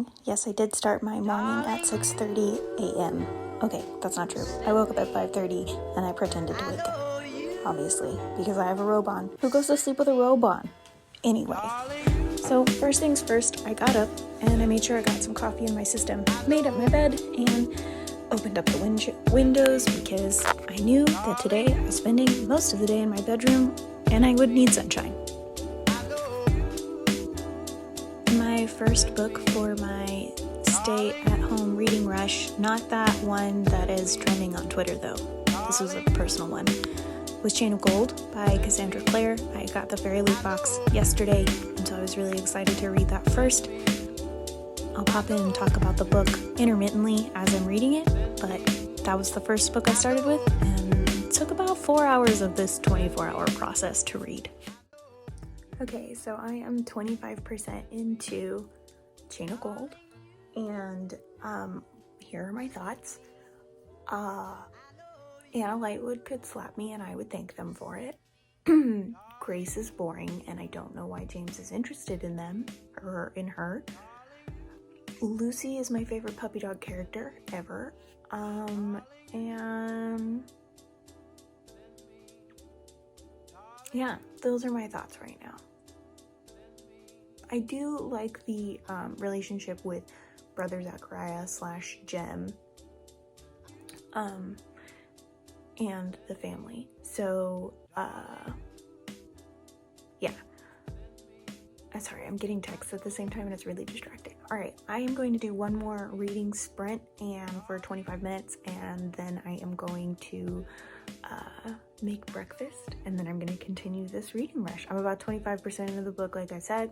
morning. Yes, I did start my morning at 6:30 a.m. Okay, that's not true. I woke up at 5:30 and I pretended to wake up, obviously, because I have a robe on. Who goes to sleep with a robe on? Anyway, so first things first, I got up and I made sure I got some coffee in my system, made up my bed, and opened up the windows because I knew that today I was spending most of the day in my bedroom and I would need sunshine. My first book for my stay-at-home reading rush, not that one that is trending on Twitter though, this was a personal one, was Chain of Gold by Cassandra Clare. I got the Fairy Loot box yesterday, and so I was really excited to read that first. I'll pop in and talk about the book intermittently as I'm reading it, but that was the first book I started with, and it took about 4 hours of this 24-hour process to read. Okay, so I am 25% into Chain of Gold, and here are my thoughts. Anna Lightwood could slap me and I would thank them for it. Grace is boring and I don't know why James is interested in them, or in her. Lucy is my favorite puppy dog character ever. And yeah, those are my thoughts right now. I do like the relationship with Brother Zachariah / Jem and the family. So, yeah. Sorry, I'm getting texts at the same time and it's really distracting. All right, I am going to do one more reading sprint and for 25 minutes, and then I am going to make breakfast, and then I'm going to continue this reading rush. I'm about 25% into the book, like I said.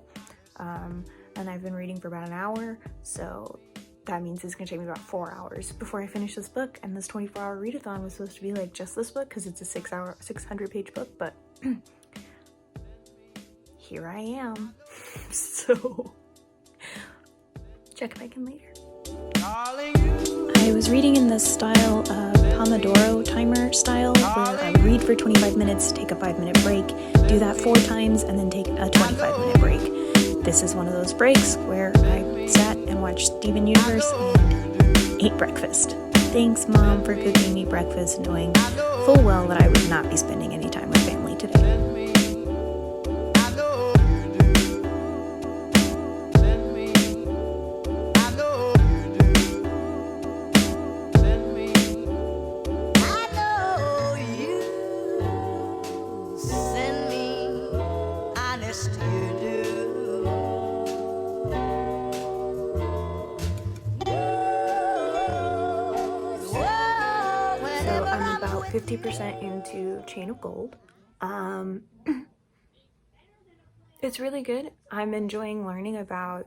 And I've been reading for about an hour, so that means it's gonna take me about 4 hours before I finish this book. And this 24-hour readathon was supposed to be like just this book because it's a 600-page book, but here I am. So check back in later. I was reading in the style of Pomodoro timer style, where I read for 25 minutes, take a 5-minute break, do that 4 times, and then take a 25-minute break. This is one of those breaks where I sat and watched Steven Universe and ate breakfast. Thanks, Mom, for cooking me breakfast, knowing full well that I would not be spending any time with family today. So I'm about 50% into Chain of Gold. It's really good. I'm enjoying learning about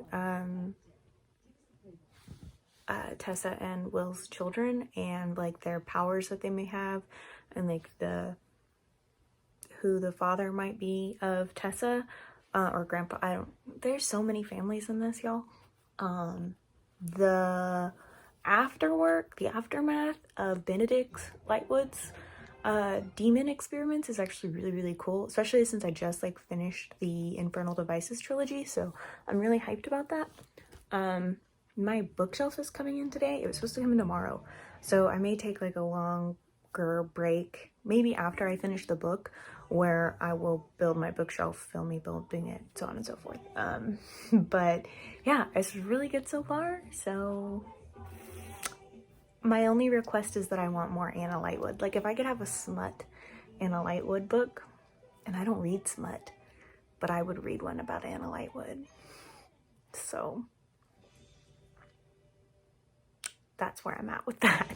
Tessa and Will's children and like their powers that they may have, and like who the father might be of Tessa or grandpa. There's so many families in this, y'all. The aftermath of Benedict Lightwood's demon experiments is actually really, really cool, especially since I just like finished the Infernal Devices trilogy, so I'm really hyped about that. My bookshelf is coming in today. It was supposed to come in tomorrow, so I may take like a longer break, maybe after I finish the book, where I will build my bookshelf, film me building it, so on and so forth. But yeah, it's really good so far. So my only request is that I want more Anna Lightwood. Like if I could have a smut Anna Lightwood book, and I don't read smut, but I would read one about Anna Lightwood. So that's where I'm at with that.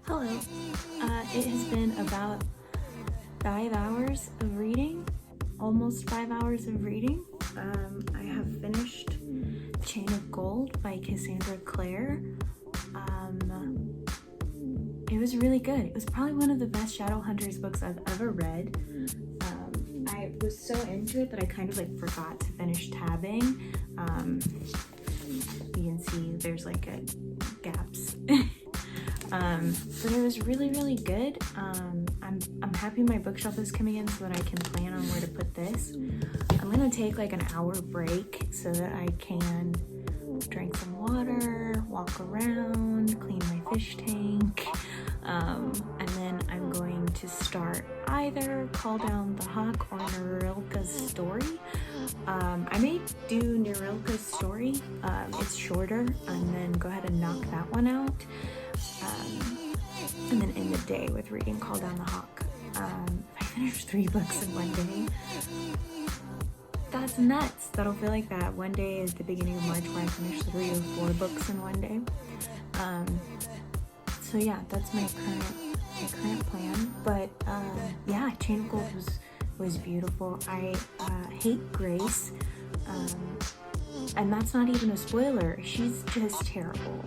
Hello. It has been about 5 hours of reading, almost 5 hours of reading. I have finished Chain of Gold by Cassandra Clare. It was really good. It was probably one of the best Shadowhunters books I've ever read. I was so into it that I kind of like forgot to finish tabbing. You can see there's like gaps. But it was really, really good. I'm happy my bookshelf is coming in so that I can plan on where to put this. I'm gonna take like an hour break so that I can drink some water, walk around, clean my fish tank, and then I'm going to start either Call Down the Hawk or Nerilka'S story. I may do Nerilka'S story, it's shorter, and then go ahead and knock that one out, and then end the day with reading Call Down the Hawk. If I finish 3 books in one day, that's nuts. That'll feel like that. One day is the beginning of March where I finish 3 or 4 books in one day. So yeah, that's my current plan. But yeah, Chain of Gold was beautiful. I hate Grace, and that's not even a spoiler. She's just terrible.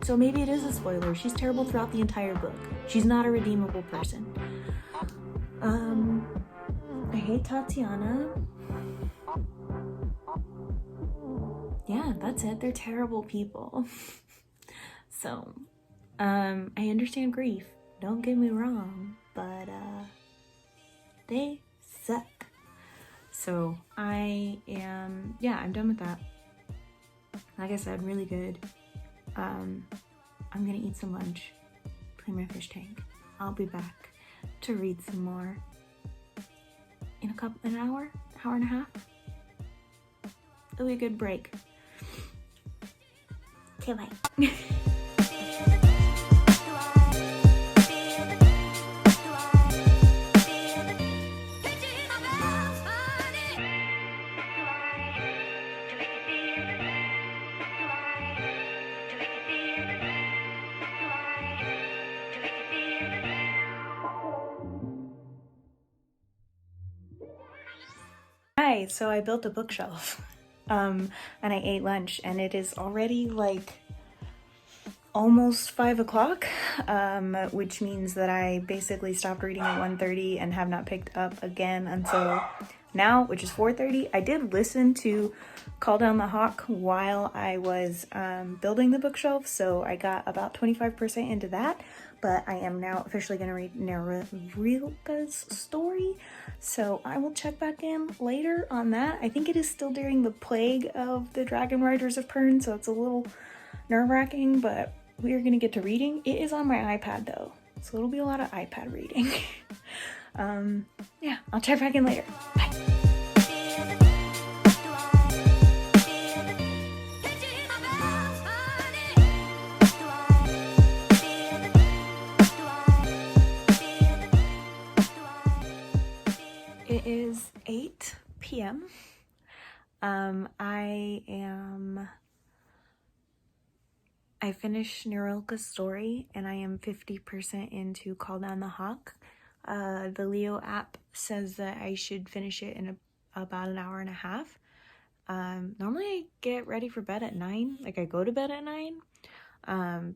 So maybe it is a spoiler. She's terrible throughout the entire book. She's not a redeemable person. I hate Tatiana. Yeah, that's it. They're terrible people. So, I understand grief. Don't get me wrong, but they suck. So I'm done with that. Like I said, really good. I'm gonna eat some lunch, clean my fish tank. I'll be back to read some more in an hour and a half. It'll be a good break. Okay, bye. Hi, so I built a bookshelf, and I ate lunch, and it is already like almost 5 o'clock, which means that I basically stopped reading at 1:30 and have not picked up again until now, which is 4:30. I did listen to Call Down the Hawk while I was building the bookshelf, so I got about 25% into that, but I am now officially going to read Nerilka'S story, so I will check back in later on that. I think it is still during the plague of the Dragon Riders of Pern, so it's a little nerve-wracking, but we are going to get to reading. It is on my iPad though, so it'll be a lot of iPad reading. Yeah, I'll check back in later. Bye. It is 8 p.m. I finished Nerilka'S story and I am 50% into Call Down the Hawk. The Leio app says that I should finish it in about an hour and a half. Normally I get ready for bed at 9, like I go to bed at 9.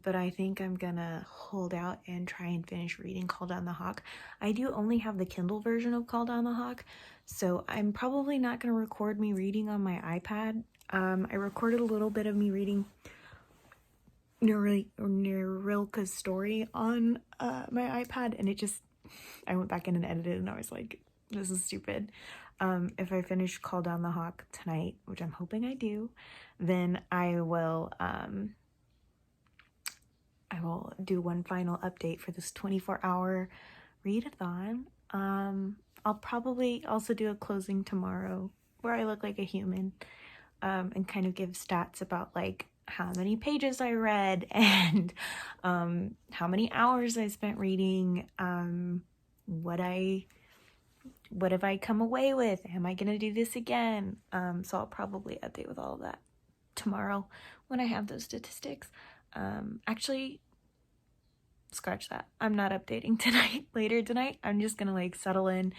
But I think I'm gonna hold out and try and finish reading Call Down the Hawk. I do only have the Kindle version of Call Down the Hawk, so I'm probably not gonna record me reading on my iPad. I recorded a little bit of me reading Nerilka'S story on my iPad, and I went back in and edited, and I was like, this is stupid. If I finish Call Down the Hawk tonight, which I'm hoping I do, then I will do one final update for this 24-hour readathon. I'll probably also do a closing tomorrow where I look like a human, and kind of give stats about like how many pages I read and how many hours I spent reading, what have I come away with, am I gonna do this again? So I'll probably update with all of that tomorrow when I have those statistics. Actually, scratch that. I'm not updating tonight, later tonight. I'm just gonna like settle in,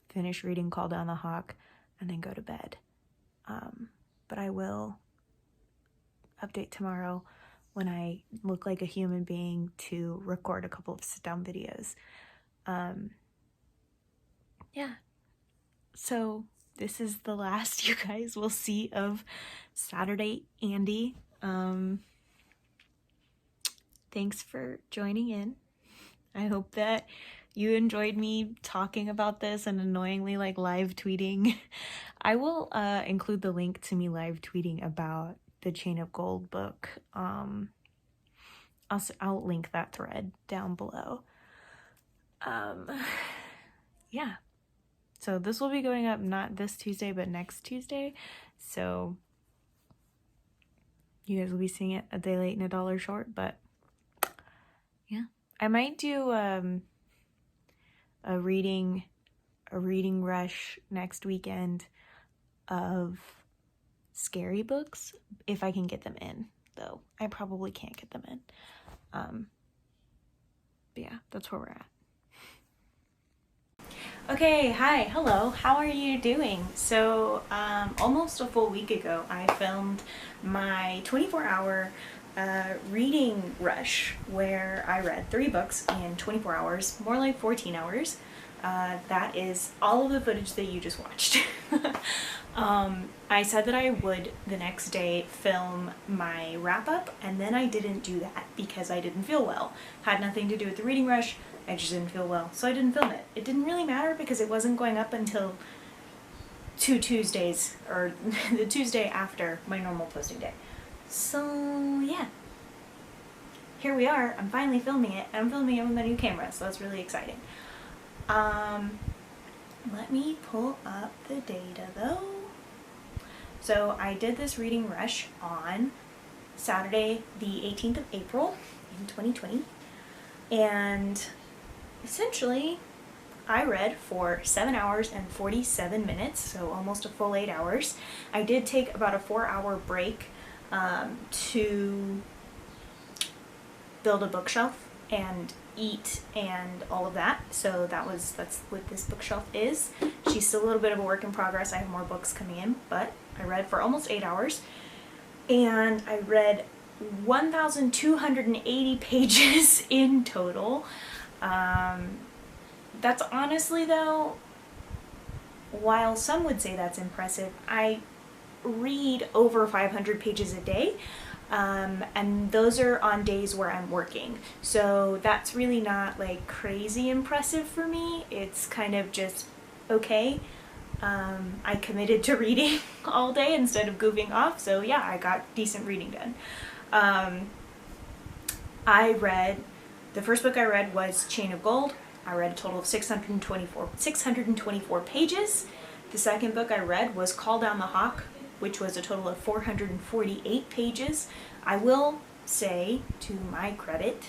finish reading Call Down the Hawk, and then go to bed. But I will update tomorrow when I look like a human being to record a couple of sit-down videos. Yeah. So this is the last you guys will see of Saturday Andy. Thanks for joining in. I hope that you enjoyed me talking about this and annoyingly like live tweeting. I will include the link to me live tweeting about the Chain of Gold book. I'll link that thread down below. Yeah. So this will be going up not this Tuesday, but next Tuesday. So you guys will be seeing it a day late and $1 short, but yeah. I might do a reading rush next weekend of scary books if I can get them in, though. I probably can't get them in. But yeah, that's where we're at. Okay, hi, hello, how are you doing? So, almost a full week ago, I filmed my 24-hour reading rush where I read 3 books in 24 hours, more like 14 hours. That is all of the footage that you just watched. I said that I would the next day film my wrap-up, and then I didn't do that because I didn't feel well. Had nothing to do with the reading rush. I just didn't feel well, so I didn't film it. It didn't really matter because it wasn't going up until 2 Tuesdays, or the Tuesday after my normal posting day. So yeah, here we are. I'm finally filming it, and I'm filming it with my new camera, so that's really exciting. Let me pull up the data though. So I did this reading rush on Saturday, the 18th of April in 2020, and essentially, I read for 7 hours and 47 minutes, so almost a full 8 hours. I did take about a 4-hour break to build a bookshelf and eat and all of that. So that's what this bookshelf is. She's still a little bit of a work in progress. I have more books coming in, but I read for almost 8 hours, and I read 1,280 pages in total. That's honestly though, while some would say that's impressive, I read over 500 pages a day, and those are on days where I'm working. So that's really not like crazy impressive for me. It's kind of just okay. I committed to reading all day instead of goofing off, so yeah, I got decent reading done. The first book I read was Chain of Gold. I read a total of 624 pages. The second book I read was Call Down the Hawk, which was a total of 448 pages. I will say, to my credit,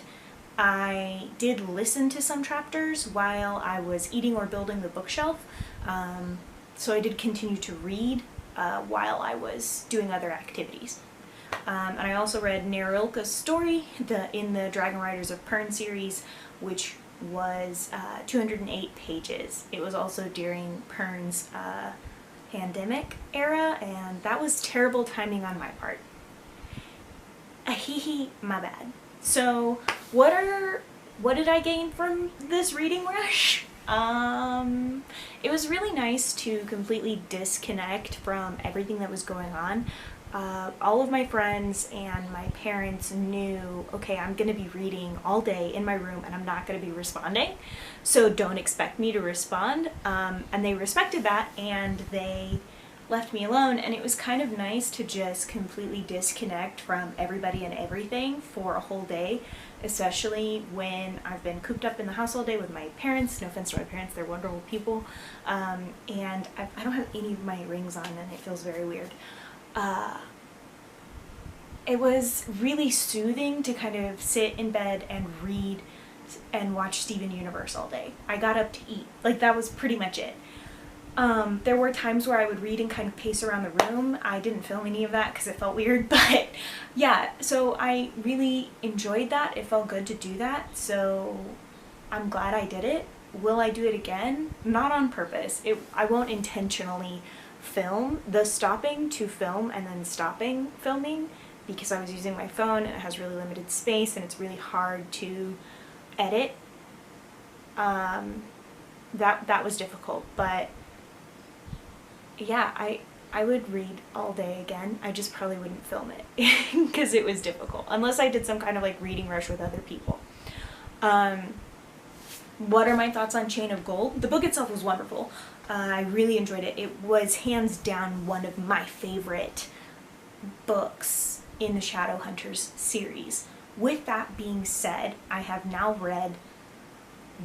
I did listen to some chapters while I was eating or building the bookshelf. So I did continue to read while I was doing other activities. And I also read Nerilka'S story in the Dragon Riders of Pern series, which was 208 pages. It was also during Pern's pandemic era, and that was terrible timing on my part. My bad. So what did I gain from this reading rush? It was really nice to completely disconnect from everything that was going on. All of my friends and my parents knew, okay, I'm going to be reading all day in my room and I'm not going to be responding, so don't expect me to respond. And they respected that, and they left me alone, and it was kind of nice to just completely disconnect from everybody and everything for a whole day, especially when I've been cooped up in the house all day with my parents. No offense to my parents, they're wonderful people, and I don't have any of my rings on, and it feels very weird. It was really soothing to kind of sit in bed and read and watch Steven Universe all day. I got up to eat. Like, that was pretty much it. There were times where I would read and kind of pace around the room. I didn't film any of that because it felt weird, but yeah, so I really enjoyed that. It felt good to do that, so I'm glad I did it. Will I do it again? Not on purpose. I won't intentionally film the stopping to film and then stopping filming, because I was using my phone and it has really limited space and it's really hard to edit. That was difficult, but yeah, I would read all day again. I just probably wouldn't film it because it was difficult, unless I did some kind of like reading rush with other people. What are my thoughts on Chain of Gold? The book itself was wonderful. I really enjoyed it. It was hands down one of my favorite books in the Shadowhunters series. With that being said, I have now read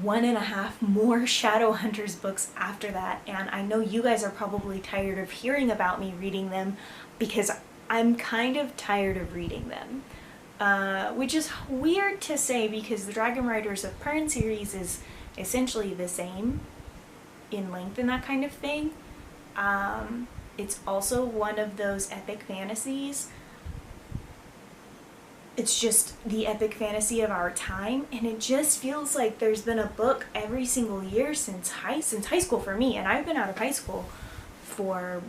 1.5 more Shadowhunters books after that, and I know you guys are probably tired of hearing about me reading them, because I'm kind of tired of reading them. Which is weird to say, because the Dragon Riders of Pern series is essentially the same in length and that kind of thing. It's also one of those epic fantasies. It's just the epic fantasy of our time, and it just feels like there's been a book every single year since high school for me, and I've been out of high school for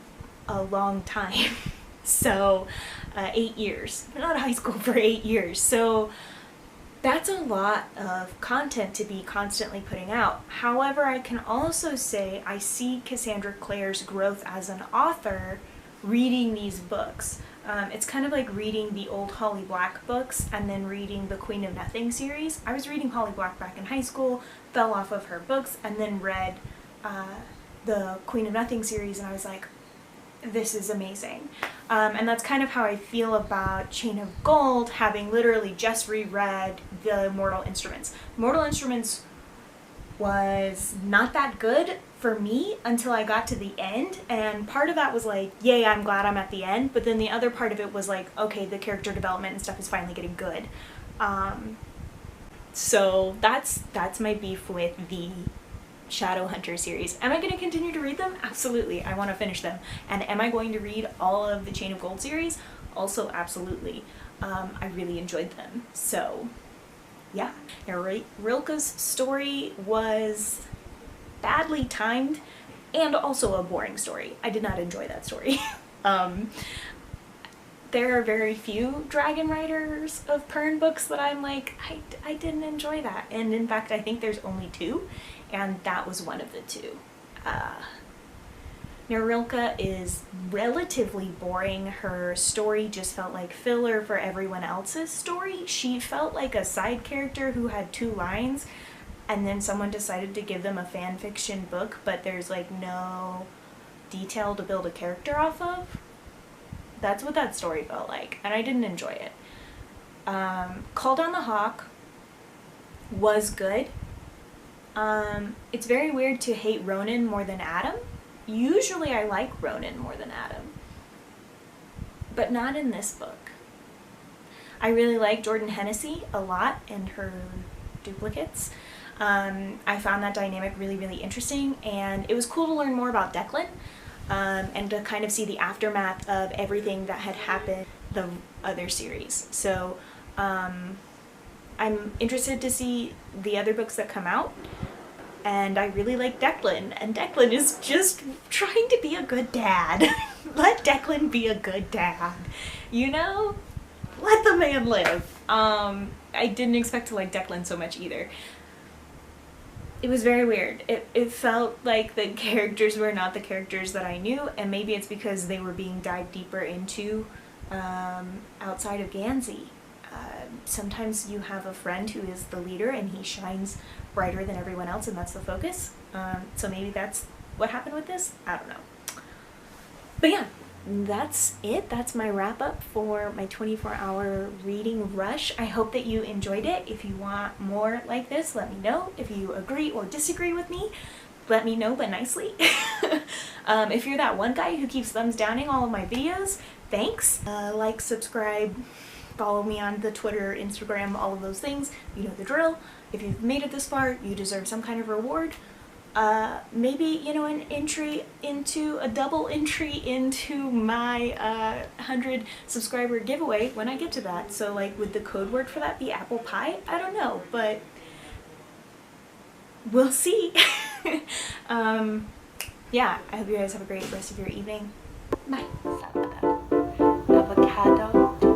a long time. So 8 years. I've been out of high school for 8 years, so that's a lot of content to be constantly putting out. However, I can also say I see Cassandra Clare's growth as an author reading these books. It's kind of like reading the old Holly Black books and then reading the Queen of Nothing series. I was reading Holly Black back in high school, fell off of her books, and then read the Queen of Nothing series, and I was like, this is amazing. And that's kind of how I feel about Chain of Gold, having literally just reread the Mortal Instruments. Mortal Instruments was not that good for me until I got to the end, and part of that was like, yay, I'm glad I'm at the end, but then the other part of it was like, okay, the character development and stuff is finally getting good. So that's my beef with the Shadowhunter series. Am I going to continue to read them? Absolutely. I want to finish them. And am I going to read all of the Chain of Gold series? Also, absolutely. I really enjoyed them. So, yeah. Nerilka'S story was badly timed and also a boring story. I did not enjoy that story. There are very few Dragon Riders of Pern books that I'm like, I didn't enjoy that. And in fact, I think there's only 2, and that was one of the 2. Nerilka is relatively boring. Her story just felt like filler for everyone else's story. She felt like a side character who had 2 lines, and then someone decided to give them a fan fiction book, but there's like no detail to build a character off of. That's what that story felt like, and I didn't enjoy it. Call Down the Hawk was good. It's very weird to hate Ronan more than Adam. Usually I like Ronan more than Adam, but not in this book. I really like Jordan Hennessy a lot and her duplicates. I found that dynamic really, really interesting, and it was cool to learn more about Declan. And to kind of see the aftermath of everything that had happened the other series. So I'm interested to see the other books that come out, and I really like Declan, and Declan is just trying to be a good dad. Let Declan be a good dad, you know? Let the man live. I didn't expect to like Declan so much either. It was very weird. It felt like the characters were not the characters that I knew, and maybe it's because they were being dived deeper into outside of Gansey. Sometimes you have a friend who is the leader and he shines brighter than everyone else, and that's the focus. So maybe that's what happened with this? I don't know. But yeah, that's it. That's my wrap up for my 24-hour reading rush. I hope that you enjoyed it. If you want more like this, let me know. If you agree or disagree with me, let me know, but nicely. If you're that one guy who keeps thumbs downing all of my videos, thanks. Like, subscribe, follow me on the Twitter, Instagram, all of those things. You know the drill. If you've made it this far, you deserve some kind of reward. maybe, you know, a double entry into my 100 subscriber giveaway when I get to that. So like, would the code word for that be apple pie? I don't know, but we'll see. Yeah, I hope you guys have a great rest of your evening. Bye. Avocado.